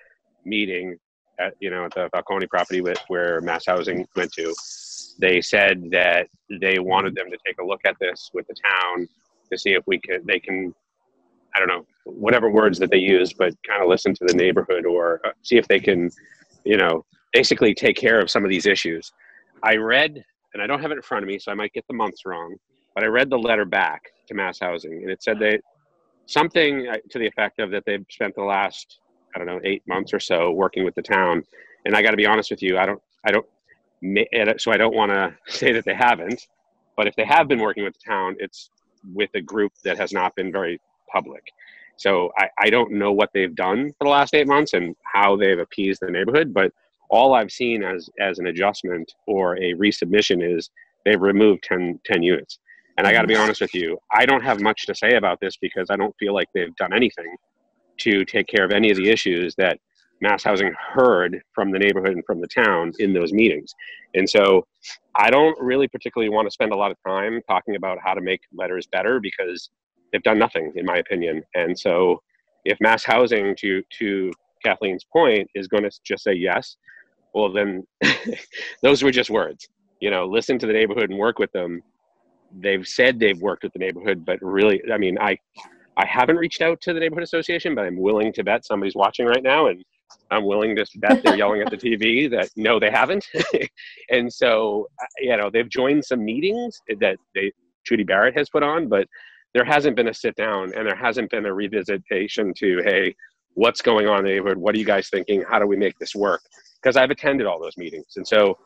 meeting at the Falcone property where Mass Housing went to. They said that they wanted them to take a look at this with the town to see if they can, I don't know, whatever words that they use, but kind of listen to the neighborhood or see if they can, basically take care of some of these issues. I read, and I don't have it in front of me, so I might get the months wrong, but I read the letter back to Mass Housing, and it said something to the effect of that they've spent the last, 8 months or so working with the town. And I got to be honest with you, so I don't want to say that they haven't, but if they have been working with the town, it's with a group that has not been very public. So I don't know what they've done for the last 8 months and how they've appeased the neighborhood, but all I've seen as an adjustment or a resubmission is they've removed 10 units. And I got to be honest with you, I don't have much to say about this because I don't feel like they've done anything to take care of any of the issues that Mass Housing heard from the neighborhood and from the town in those meetings. And so I don't really particularly want to spend a lot of time talking about how to make letters better because they've done nothing, in my opinion. And so if Mass Housing, to Kathleen's point, is going to just say yes, well then those were just words. Listen to the neighborhood and work with them. They've said they've worked with the neighborhood, but really, I mean, I haven't reached out to the neighborhood association, but I'm willing to bet somebody's watching right now, and I'm willing to bet they're yelling at the TV that no, they haven't. And so, they've joined some meetings that Judy Barrett has put on, but there hasn't been a sit down and there hasn't been a revisitation to, hey, what's going on in the neighborhood? What are you guys thinking? How do we make this work? Because I've attended all those meetings. And so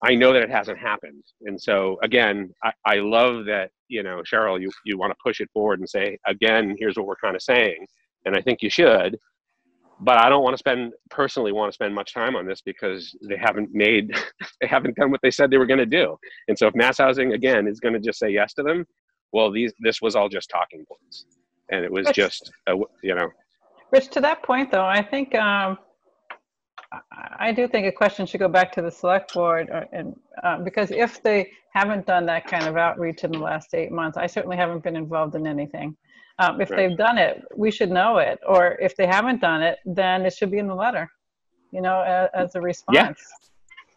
I know that it hasn't happened. And so, again, I love that, Cheryl, you want to push it forward and say, again, here's what we're kind of saying. And I think you should. But I don't personally want to spend much time on this because they haven't done what they said they were going to do. And so if Mass Housing, again, is going to just say yes to them, well, this was all just talking points. And it was just, Rich, to that point, though, I think, I do think a question should go back to the select board, because if they haven't done that kind of outreach in the last 8 months, I certainly haven't been involved in anything. If Right. they've done it, we should know it. Or if they haven't done it, then it should be in the letter, as a response.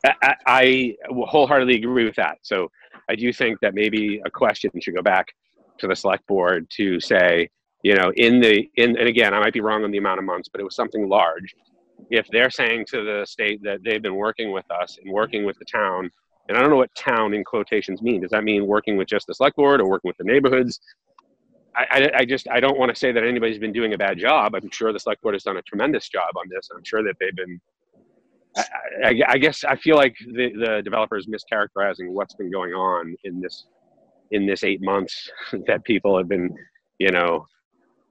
Yeah. I wholeheartedly agree with that. So I do think that maybe a question should go back to the select board to say, and again, I might be wrong on the amount of months, but it was something large. If they're saying to the state that they've been working with us and working with the town, and I don't know what town in quotations mean. Does that mean working with just the select board or working with the neighborhoods? I don't want to say that anybody's been doing a bad job. I'm sure the select board has done a tremendous job on this. I'm sure that they've been, I guess I feel like the developer is mischaracterizing what's been going on in this 8 months that people have been,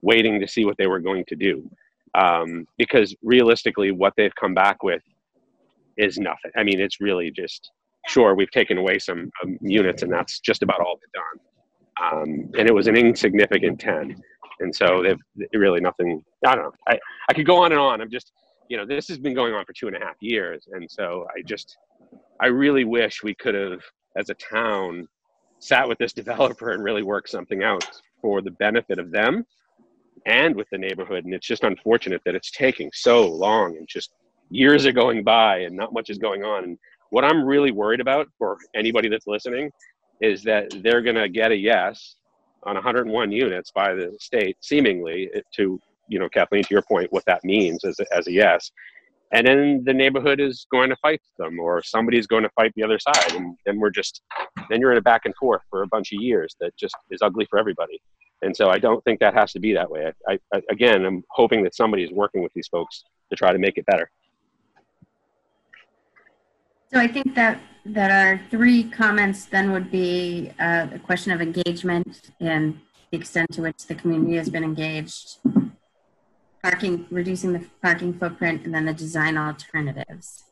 waiting to see what they were going to do. Because realistically, what they've come back with is nothing. I mean, it's really just, sure, we've taken away some units, and that's just about all they've done. And it was an insignificant 10. And so they've really nothing, I don't know. I could go on and on. I'm just, this has been going on for 2.5 years. And so I really wish we could have, as a town, sat with this developer and really worked something out for the benefit of them and with the neighborhood. And it's just unfortunate that it's taking so long and just years are going by and not much is going on. And what I'm really worried about for anybody that's listening is that they're going to get a yes on 101 units by the state, seemingly, to, Kathleen, to your point, what that means as a yes. and then the neighborhood is going to fight them, or somebody's going to fight the other side, and then you're in a back and forth for a bunch of years that just is ugly for everybody. And so I don't think that has to be that way. Again, I'm hoping that somebody is working with these folks to try to make it better. So I think that our three comments then would be the question of engagement and the extent to which the community has been engaged, reducing the parking footprint, and then the design alternatives.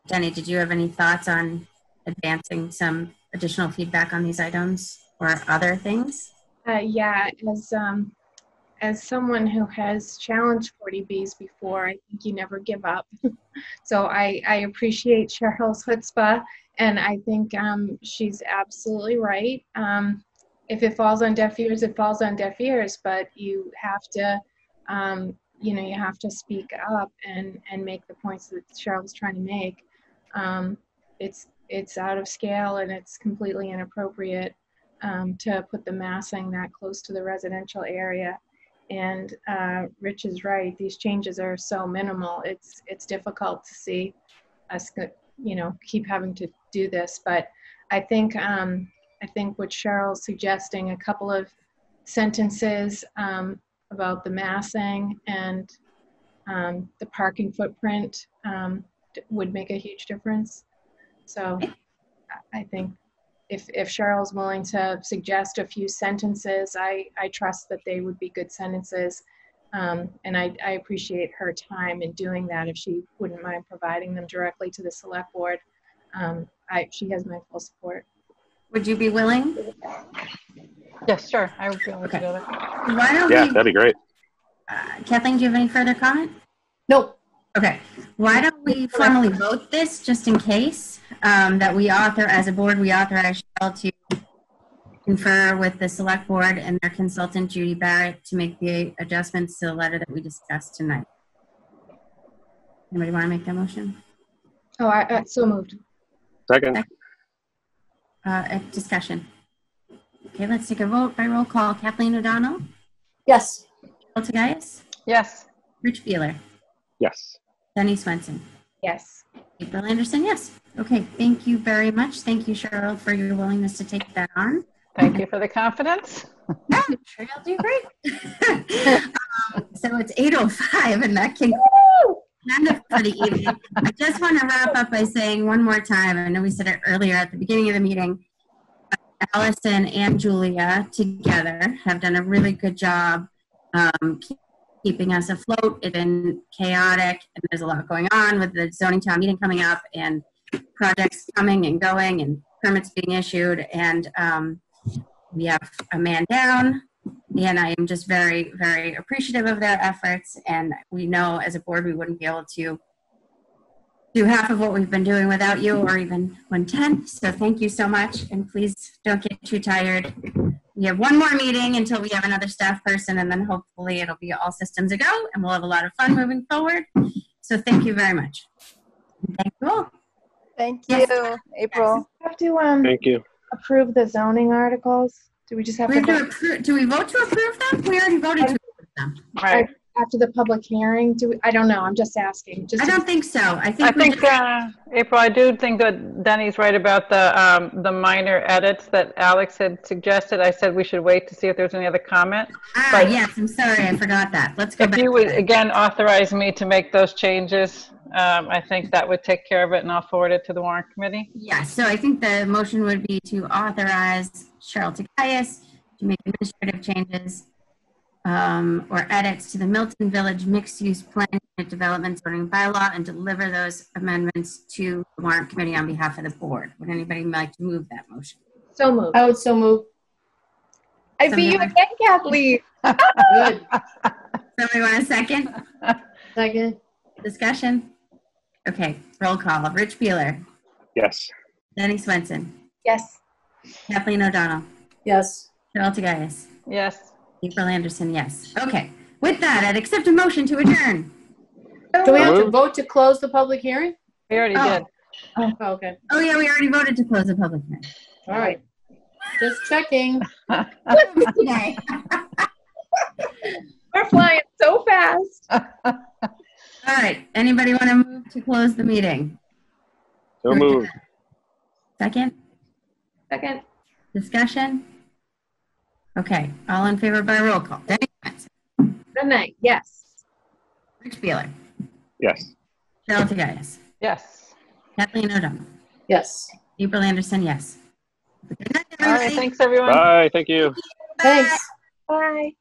Jenny, did you have any thoughts on advancing some additional feedback on these items or other things? Yeah, as someone who has challenged 40Bs before, I think you never give up. So I appreciate Cheryl's chutzpah, and I think she's absolutely right. If it falls on deaf ears, it falls on deaf ears, but you have to, you have to speak up and make the points that Cheryl's trying to make. It's out of scale, and it's completely inappropriate to put the massing that close to the residential area. And Rich is right. These changes are so minimal. It's difficult to see us, keep having to do this. But I think what Cheryl's suggesting, a couple of sentences about the massing and the parking footprint would make a huge difference. So I think if Cheryl's willing to suggest a few sentences, I trust that they would be good sentences. And I appreciate her time in doing that. If she wouldn't mind providing them directly to the select board, she has my full support. Would you be willing? Yes, sure. I would be able to do that. Why don't That'd be great. Kathleen, do you have any further comment? Nope. Okay. Why don't we formally vote this just in case that as a board, we authorize Cheryl to confer with the select board and their consultant, Judy Barrett, to make the adjustments to the letter that we discussed tonight. Anybody want to make that motion? Oh, I so moved. Second. Discussion. Okay, let's take a vote by roll call. Kathleen O'Donnell? Yes. Cheryl Tagayas? Yes. Rich Beeler? Yes. Jenny Swenson? Yes. April Anderson, yes. Okay, thank you very much. Thank you, Cheryl, for your willingness to take that on. Thank you for the confidence. Yeah, I'm sure you'll do great. So it's 8:05, and that can end up for the evening. I just want to wrap up by saying one more time, I know we said it earlier at the beginning of the meeting, Allison and Julia together have done a really good job keeping us afloat. It's been chaotic, and there's a lot going on with the zoning town meeting coming up and projects coming and going and permits being issued. And we have a man down, and I am just very, very appreciative of their efforts. And we know as a board, we wouldn't be able to do half of what we've been doing without you, or even 1/10. So thank you so much. And please don't get too tired. We have one more meeting until we have another staff person, and then hopefully it'll be all systems a go, and we'll have a lot of fun moving forward. So thank you very much. Thank you all. Thank you, Yes. April. We have to Thank you. approve the zoning articles. Do we just have to vote Do we vote to approve them? We already voted to approve them. Right. after the public hearing? I don't know. I'm just asking. I don't think so. I think April, I do think that Denny's right about the minor edits that Alex had suggested. I said we should wait to see if there's any other comment. Yes, I'm sorry. I forgot that. Let's go back. If you would, again, authorize me to make those changes, I think that would take care of it, and I'll forward it to the warrant committee. Yes, so I think the motion would be to authorize Cheryl Tagayas to make administrative changes or edits to the Milton Village mixed-use plan unit development zoning bylaw and deliver those amendments to the warrant committee on behalf of the board. Would anybody like to move that motion? So moved. I would so move. I beat you again, Kathleen. Good. Somebody want a second? Second. Discussion? Okay, roll call. Rich Beeler. Yes. Denny Swenson. Yes. Kathleen O'Donnell. Yes. Cheryl Tagayas. Yes. April Anderson, yes. Okay. With that, I'd accept a motion to adjourn. Do we have to vote to close the public hearing? We already did. Oh, okay. Oh, yeah, we already voted to close the public hearing. All right. Just checking. Today. We're flying so fast. All right. Anybody want to move to close the meeting? So moved. Second? Second. Discussion? Okay. All in favor by roll call. Danny Clements, Good night. Yes. Rich Beeler, Yes. Cheryl Tagayas, Yes. Kathleen O'Donnell, Yes. April Anderson, yes. Good night, All right, everybody. thanks, everyone. Bye. Thank you. Thanks. Bye.